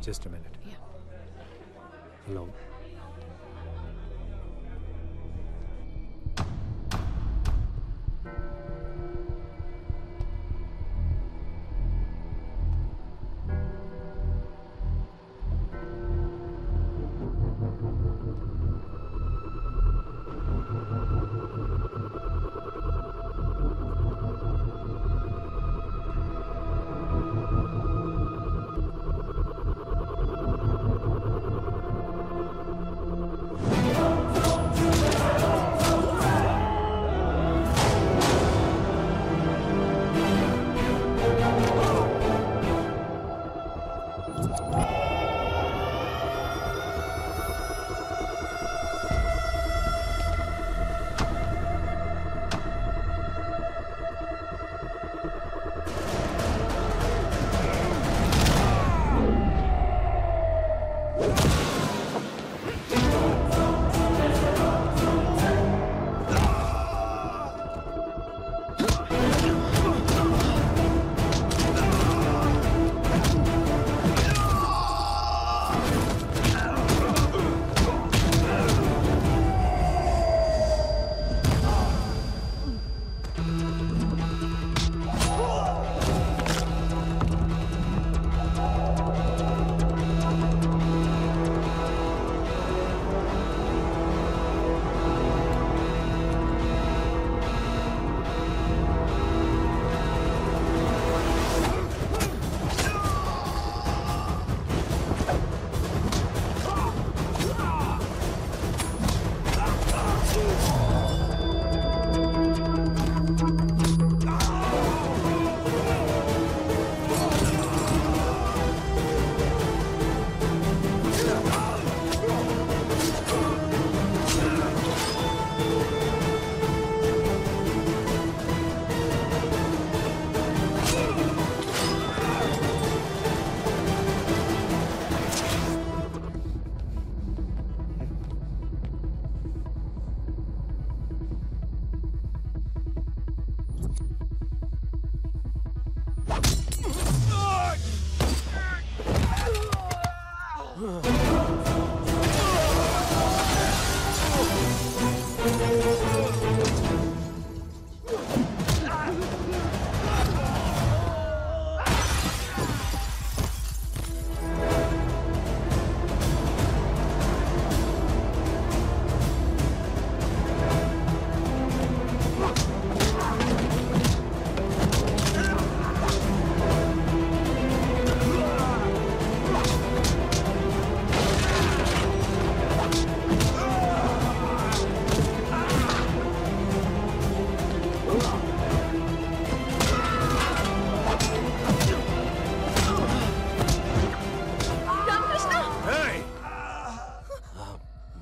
Just a minute. Yeah. Hello.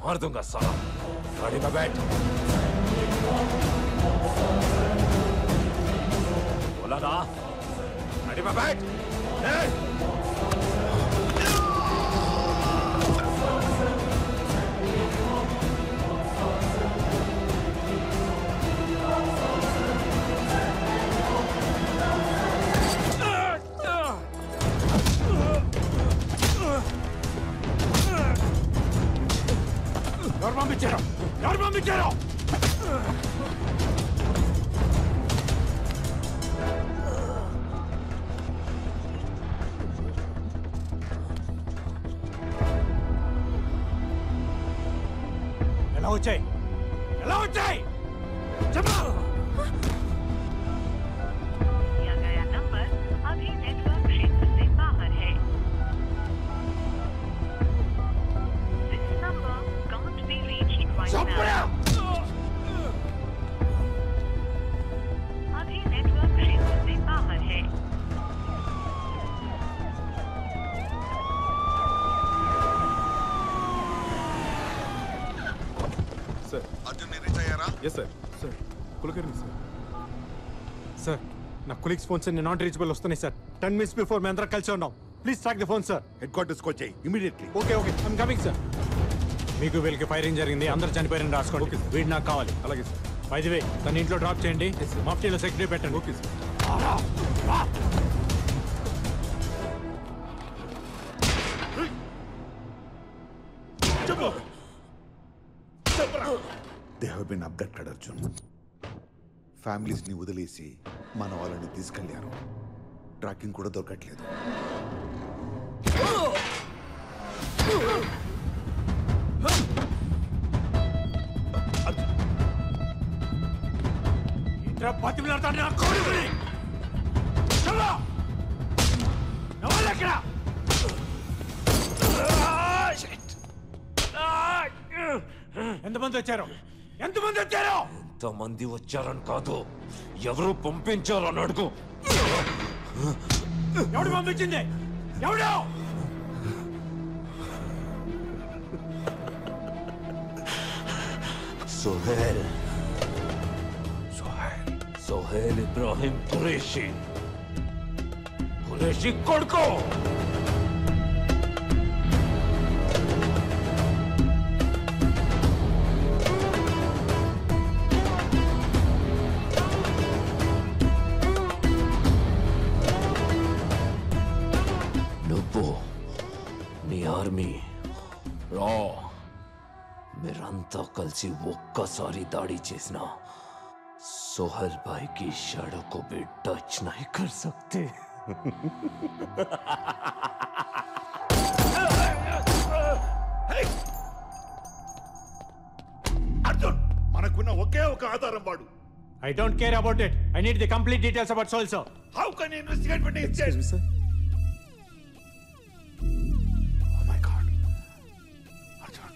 मार दूंगा साला। गाड़ी में बैठ। बोला ना, गाड़ी में बैठ। Armamicero! Hello, Jay! Hello, Jay! Jamal! दिया गया नंबर अभी नेटवर्क क्षेत्र से बाहर है। This number can't be reached right now. अभी नेटवर्क क्षेत्र से बाहर है। Sir. Arjun, you reach ayara? Yes, sir. Sir. Kulkarni, sir. Sir, నా కొలీగ్స్ ఫోన్స్ నాట్ రీచబుల్ వస్తున్నాయి సార్. 10 minutes before మేము అందరం కలిసి ఉన్నాం. Please track the phone sir. Headquarters కి వచ్చేయ్ immediately. Okay okay I'm coming sir. మీకు వీళ్ళకి ఫైరింగ్ జరిగింది, అందరు చనిపోయారని రాసుకోండి. Okay sir. వీడు నాకు కావాలి. అలాగే సార్. బై ది వే తన ఇంట్లో డ్రాప్ చేయండి. మఫ్టీలో సెక్యూరిటీ పెట్టండి. Okay sir. They have been abducted Arjun. ఫ్యామిలీస్ని వదిలేసి మన వాళ్ళని తీసుకెళ్లారు. ట్రాకింగ్ కూడా దొరకట్లేదు. ఎంతమంది వచ్చారు? ఎంతమంది వచ్చారు? ఎంతమంది వచ్చారని కాదు, ఎవరు పంపించారని అడుగు. ఎవడు పంపించింది? ఎవడు? सोहेल सोहेल इब्राहिम कुरैशी కొడుకు. నువ్వు నీ ఆర్మీ రా, మీరంతా కలిసి ఒక్కసారి దాడి చేసిన सोहेल भाई की शैडो को भी टच नहीं कर सकते. అర్జున్, మనకున్న ఒకే ఒక ఆధారం వాడు. I don't care about it. I need the complete details about Sohail, sir. How can you investigate when he is dead? sir. Oh my God. Arjun.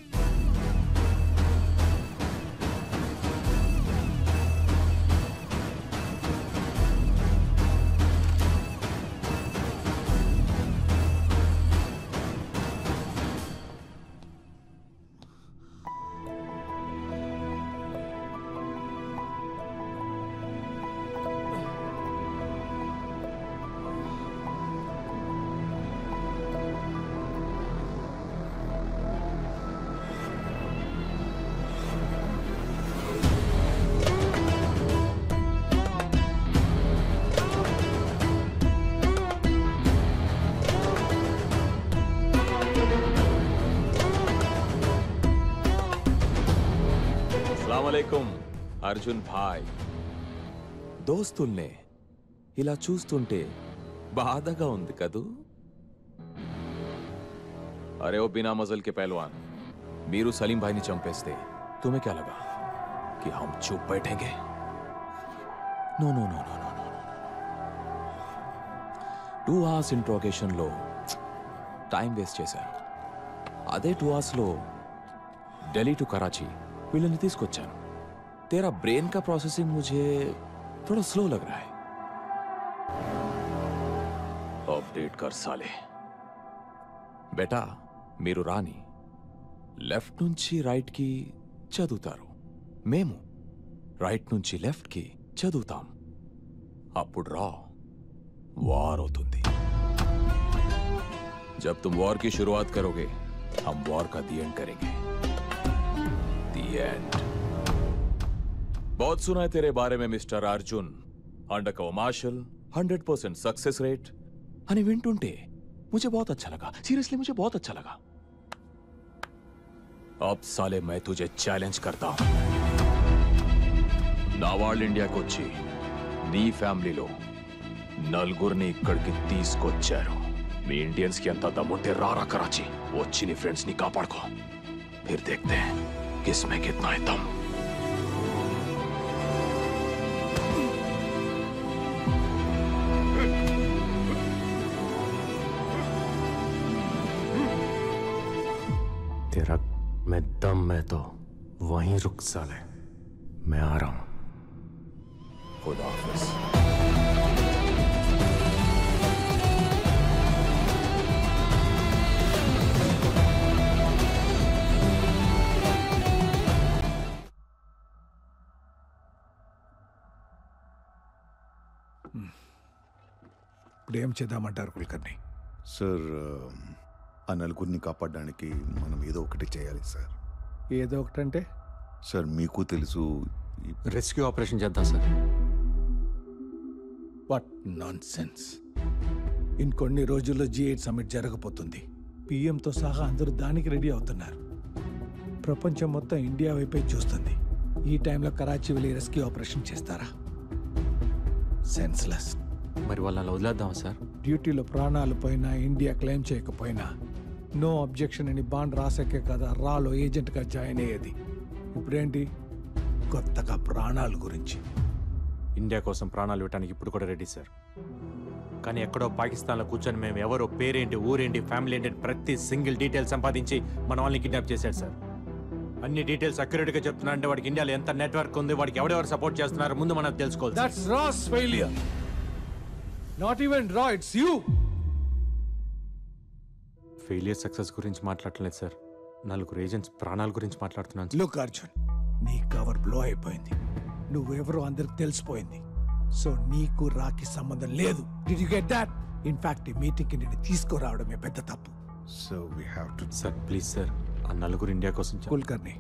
అస్సలాముఅలైకుం Arjun భాయ్. దోస్తుల్నే ఇలా చూస్తుంటే బాధగా ఉంది కదూ. అరే ఓ బినా మజల్ కే పహల్వాన్, మీరు సలీం భాయ్ని చంపేస్తే तुम्हें क्या लगा कि हम चुप बैठेंगे? No no no no no no. 2 hours interrogation లో టైం వేస్ట్ చేశారు. అదే 2 hours లో ఢిల్లీ టు कराची వీళ్ళని తీసుకొచ్చాను. तेरा ब्रेन का प्रोसेसिंग मुझे थोड़ा स्लो लग रहा है. अपडेट कर साले. బేటా, మీరు రాని లెఫ్ట్ నుంచి రైట్ కి చదువుతారు, మేము రైట్ నుంచి లెఫ్ట్ కి చదువుతాం. అప్పుడు రా వార్ అవుతుంది. जब तुम वॉर की शुरुआत करोगे, हम वॉर का दी एंड करेंगे. The end. बहुत सुना है तेरे बारे में mister Arjun. Undercover marshal, 100% success rate. అని వింటుంటే मुझे बहुत अच्छा लगा. सीरियसली मुझे बहुत अच्छा लगा. अब साले मैं तुझे चैलेंज करता हूं. నా వాళ్ళు ఇండియాకి వచ్చి నీ ఫ్యామిలీలో నలుగురిని ఇక్కడికి తీసుకొచ్చారు. మీ ఇండియన్స్ కి అంత దమ్ముంటే రారా कराची, వచ్చి నీ ఫ్రెండ్స్ ని కాపాడుకో. फिर देखते हैं किसमें कितना है दम. तेरा मैं दम में तो वहीं रुक साले, मैं आ रहा हूं. खुदा हाफिज. ఇప్పుడు ఏం చేద్దామంటారు కుల్కర్ని? సార్, ఆ నలుగురిని కాపాడడానికి మనం ఏదో ఒకటి చేయాలి సార్. ఏదో ఒకటంటే? సార్, మీకు తెలుసు, రెస్క్యూ ఆపరేషన్ చేద్దాం సార్. What non sense. ఇంకొన్ని రోజుల్లో G8 సమ్మిట్ జరగబోతుంది. పిఎంతో సహా అందరూ దానికి రెడీ అవుతున్నారు. ప్రపంచం మొత్తం ఇండియా వైపే చూస్తుంది. ఈ టైంలో కరాచీ వెళ్ళి రెస్క్యూ ఆపరేషన్ చేస్తారా? సెన్స్లెస్. మరి వాళ్ళని వదిలేద్దాం సార్. డ్యూటీలో ప్రాణాలు పోయినా, ఇండియా క్లెయిమ్ చేయకపోయినా నో అబ్జెక్షన్ అని బాండ్ రాసాకే కదా రాలో ఏజెంట్గా జాయిన్ అయ్యేది. ఇప్పుడేంటి కొత్తగా ప్రాణాల గురించి? ఇండియా కోసం ప్రాణాలు ఇవ్వడానికి ఇప్పుడు కూడా రెడీ సార్. కానీ ఎక్కడో పాకిస్తాన్లో కూర్చొని మేము ఎవరో పేరేంటి, ఊరేంటి, ఫ్యామిలీ ఏంటి ప్రతి సింగిల్ డీటెయిల్ సంపాదించి మన వాళ్ళని కిడ్నాప్ చేశాడు సార్. అన్ని డీటెయిల్స్ అక్యురేట్గా చెప్తున్నా అంటే వాడికి ఇండియాలో ఎంత నెట్వర్క్ ఉంది, వాడికి ఎవరెవరు సపోర్ట్ చేస్తున్నారు ముందు మనం తెలుసుకోవాలి. That's RAW's failure. Not even రా, ఇట్స్ యూ. ఫెయిలియర్ సక్సెస్ గురించి మాట్లాడలేదు సార్, నలుగురు ఏజెంట్స్ ప్రాణాల గురించి మాట్లాడుతున్నాను. లుక్ అర్జున్, నీ కవర్ బ్లో అయిపోయింది. నువ్వెవరో అందరికి తెలిసిపోయింది. సో నీకు రాకి సంబంధం లేదు. Did you get that? In fact ఈ మీటింగ్కి నేను తీసుకురావడమే పెద్ద తప్పు. So we have to. Sir please sir, ఆ నలుగురు ఇండియా కోసం కుల్కర్ని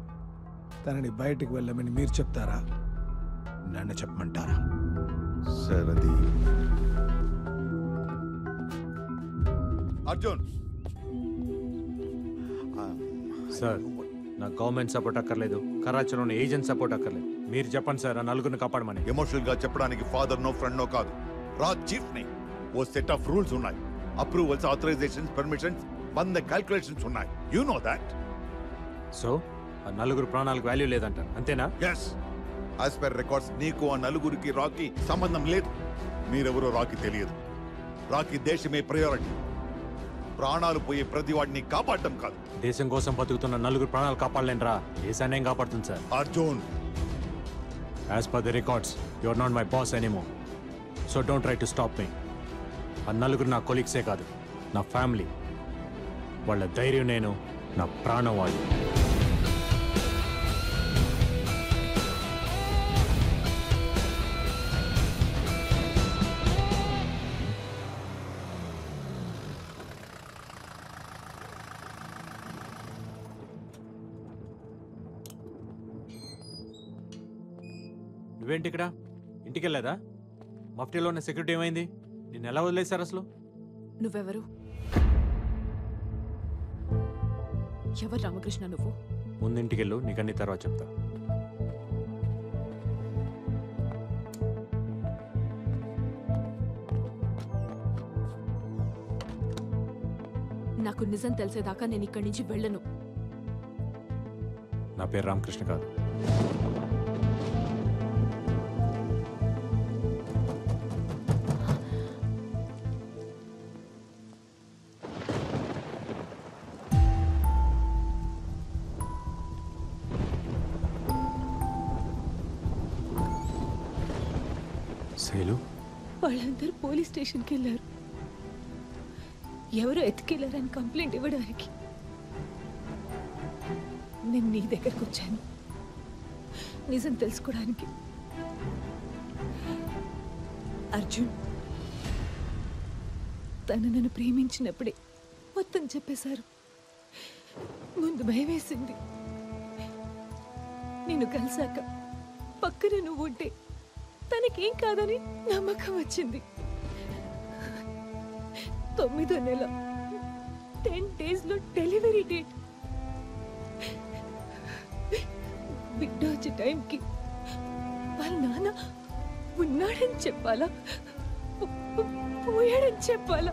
తనని బయటికి వెళ్ళమని మీరు చెప్తారా, నన్ను చెప్పమంటారా? సార్ అది అర్జున్. సార్ నాకు గవర్నమెంట్ సపోర్ట్ అక్కర్లేదు, కరాచీలోని ఏజెంట్ సపోర్ట్ అక్కర్లేదు. మీరు చెప్పండి సార్, ఆ నలుగురిని కాపాడమని. ఎమోషనల్ గా చెప్పడానికి ఫాదర్ నో ఫ్రెండ్ నో కాదు, రాజ్ చీఫ్ ని. ఓ సెట్ ఆఫ్ రూల్స్ ఉన్నాయి, అప్రూవల్స్, ఆథరైజేషన్స్, పర్మిషన్స్, 100 క్యాల్కులేషన్స్ ఉన్నాయి. You know that. సో ఆ నలుగురు ప్రాణాలకు వాల్యూ లేదంటారు, అంతేనా? ఎస్, యాజ్ పర్ రికార్డ్స్ నీకు ఆ నలుగురికి రాకీ సంబంధం లేదు. మీరెవరో రాకీ తెలియదు. రాకీ దేశమే ప్రయారిటీ. ప్రాణాలు పోయే ప్రతి వాడిని కాపాడటం కాదు. దేశం కోసం బతుకుతున్న నలుగురు ప్రాణాలు కాపాడలేంట్రా, దేశాన్ని ఏం కాపాడుతుంది sir? Arjun, as per the records you are not my boss anymore. So don't try to stop me. ఆ నలుగురు నా కొలీగ్సే కాదు, నా ఫ్యామిలీ. వాళ్ళ ధైర్యం నేను, నా ప్రాణం వాళ్ళు. నువ్వేంటి ఇక్కడ? ఇంటికి వెళ్ళేదా? మఫ్టీలో ఉన్న సెక్యూరిటీ ఏమైంది? నిన్ను ఎలా వదిలేశారు అసలు? నువ్వెవరు? ఎవరు రామకృష్ణ నువ్వు? ముందు ఇంటికి వెళ్ళు, నీకన్నీ తర్వాత చెప్తా. నాకు నిజం తెలిసేదాకా నేను ఇక్కడి నుంచి వెళ్ళను. నా పేరు రామకృష్ణ కాదు. శైలు, వాళ్ళందరూ పోలీస్ స్టేషన్కి వెళ్ళారు. ఎవరో ఎత్తుకెళ్లారని కంప్లైంట్ ఇవ్వడానికి. నేను నీ దగ్గరకు వచ్చాను నిజం తెలుసుకోవడానికి. అర్జున్ తను నన్ను ప్రేమించినప్పుడే మొత్తం చెప్పేశారు. ముందు భయం వేసింది. నిన్ను కలిసాక పక్కన నువ్వు ఉంటే తనకేం కాదని నమ్మకం వచ్చింది. 9వ నెల 10 days డెలివరీ డేట్. బిడ్డ వచ్చే టైంకి వాళ్ళ నాన్న ఉన్నాడని చెప్పాలా, పోయాడని చెప్పాలా?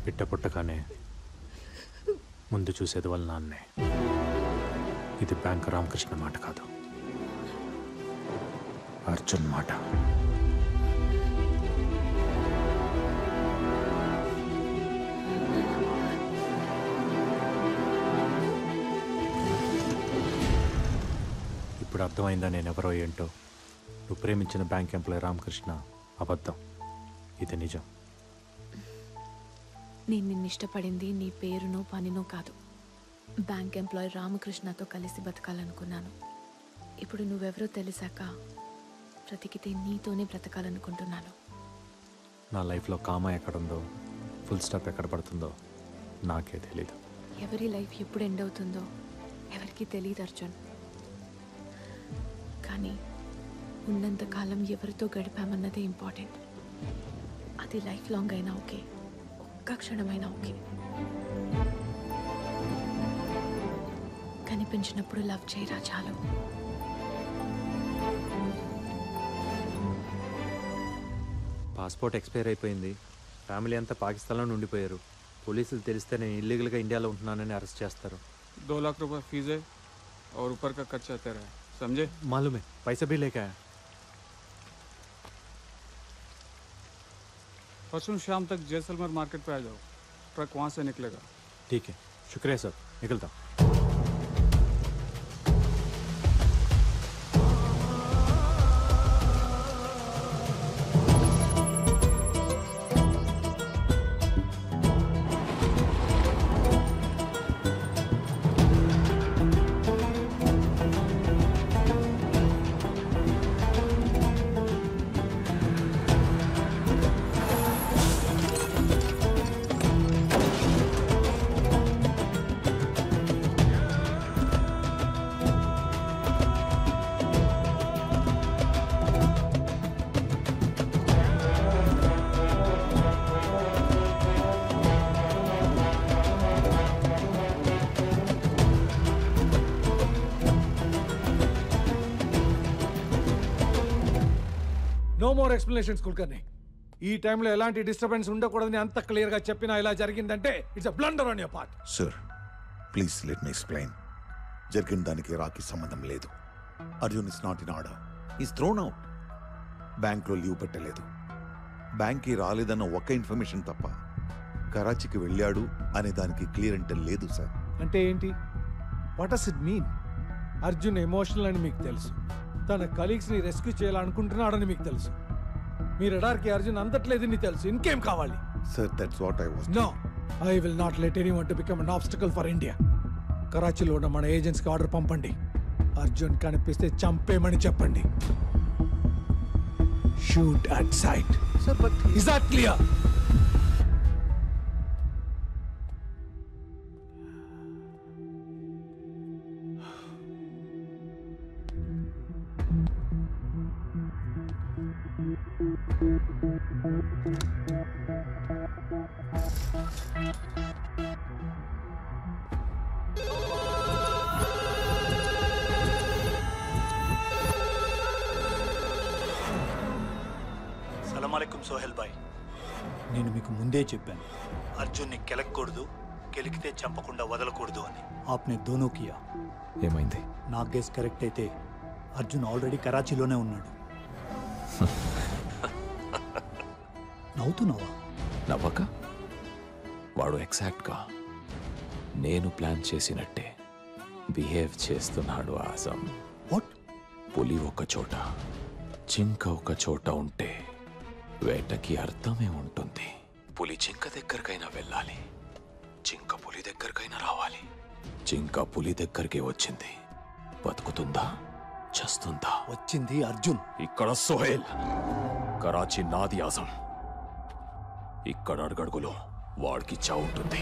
బిడ్డ పుట్టగానే ముందు చూసేది వాళ్ళ నాన్నే. ఇది బ్యాంక్ రామకృష్ణ మాట కాదు, అర్జున్ మాట. ఇప్పుడు అర్థమైందా నేనెవరో ఏంటో? నువ్వు ప్రేమించిన బ్యాంక్ ఎంప్లాయీ రామకృష్ణ అబద్ధం, ఇది నిజం. నేను నిన్ను ఇష్టపడింది నీ పేరునో పనినో కాదు, బ్యాంక్ ఎంప్లాయీ రామకృష్ణతో కలిసి బతకాలనుకున్నాను. ఇప్పుడు నువ్వెవరో తెలిసాక బ్రతికితే నీతోనే బ్రతకాలనుకుంటున్నాను. నా లైఫ్లో కామా ఎక్కడుందో, ఫుల్ స్టాప్ ఎక్కడ పడుతుందో నాకే తెలీదు. ఎవరి లైఫ్ ఎప్పుడు ఎండ్ అవుతుందో ఎవరికి తెలియదు అర్జున్. కానీ ఉన్నంతకాలం ఎవరితో గడిపామన్నదే ఇంపార్టెంట్. అది లైఫ్ లాంగ్ అయినా ఓకే. ఒక్క క్షణమైనా ఓకే. కనిపించినప్పుడు లవ్ చేయరా చాలు. పాస్పోర్ట్ ఎక్స్పైర్ అయిపోయింది. ఫ్యామిలీ అంతా పాకిస్తాన్లో ఉండిపోయారు. పోలీసులు తెలిస్తే నేను ఇల్లీగల్గా ఇండియాలో ఉంటున్నానని అరెస్ట్ చేస్తారు. 2 लाख रुपए फीस है और ऊपर का खर्चा तेरा है, समझे? मालूम है, पैसा भी लेके आया. परसों शाम तक जैसलमेर मार्केट पे आ जाओ, ट्रक वहाँ से निकलेगा. ठीक है, शुक्रिया सर, निकलता हूँ. No more explanations Kulkarni. ఈ టైంలో ఎలాంటి డిస్టర్బెన్స్ ఉండకూడదని అంత క్లియర్గా చెప్పినా ఇలా జరిగిందంటే it's a blunder on your part. Sir please let me explain. జరిగిన దానికి రాకి సంబంధం లేదు. Arjun is not in order. Is throne out. బ్యాంక్లో లీవ్ పెట్టలేదు. బ్యాంక్కి రాలేదన్న ఒక్క ఇన్ఫర్మేషన్ తప్ప కరాచీకి వెళ్ళాడు అనే దానికి క్లియర్ అంటే లేదు సార్. అంటే ఏంటి? What does it mean? Arjun emotional అని మీకు తెలుసు. తన కలీగ్స్ని రెస్క్యూ చేయాలనుకుంటున్నాడని మీకు తెలుసు. మీ రడార్కి అర్జున్ అందట్లేదని తెలుసు. ఇంకేం కావాలి? Sir that's what I was. No, I will not let anyone to become an obstacle for India. కరాచీలో ఉన్న మన ఏజెంట్స్కి ఆర్డర్ పంపండి. అర్జున్ కనిపిస్తే చంపేమని చెప్పండి. Shoot at sight. Is that clear? సలామలేకుం సోహెల్ భాయ్. నేను మీకు ముందే చెప్పాను, అర్జున్ని కెలకూడదు, కెలికితే చంపకుండా వదలకూడదు అని. ఆప్నే దోనో కియా. ఏమైంది? నా గెస్ కరెక్ట్ అయితే అర్జున్ ఆల్రెడీ కరాచీలోనే ఉన్నాడు. నవ్వుతున్నావా? నవ్వక? వాడు ఎగ్జాక్ట్గా నేను ప్లాన్ చేసినట్టే బిహేవ్ చేస్తున్నాడు ఆజం. వాట్? పులి ఒక చోట, జింక ఒక చోట ఉంటే వేటకి అర్థమే ఉంటుంది. పులి జింక దగ్గరకైనా వెళ్ళాలి, జింక పులి దగ్గరకైనా రావాలి. జింక పులి దగ్గరికి వచ్చింది, బతుకుతుందా చస్తుందా? వచ్చింది అర్జున్. ఇక్కడ సోహెల్. కరాచీ నాది ఆజం. ఇక్కడ అడుగడుగులో వాడికి చావుంటుంది.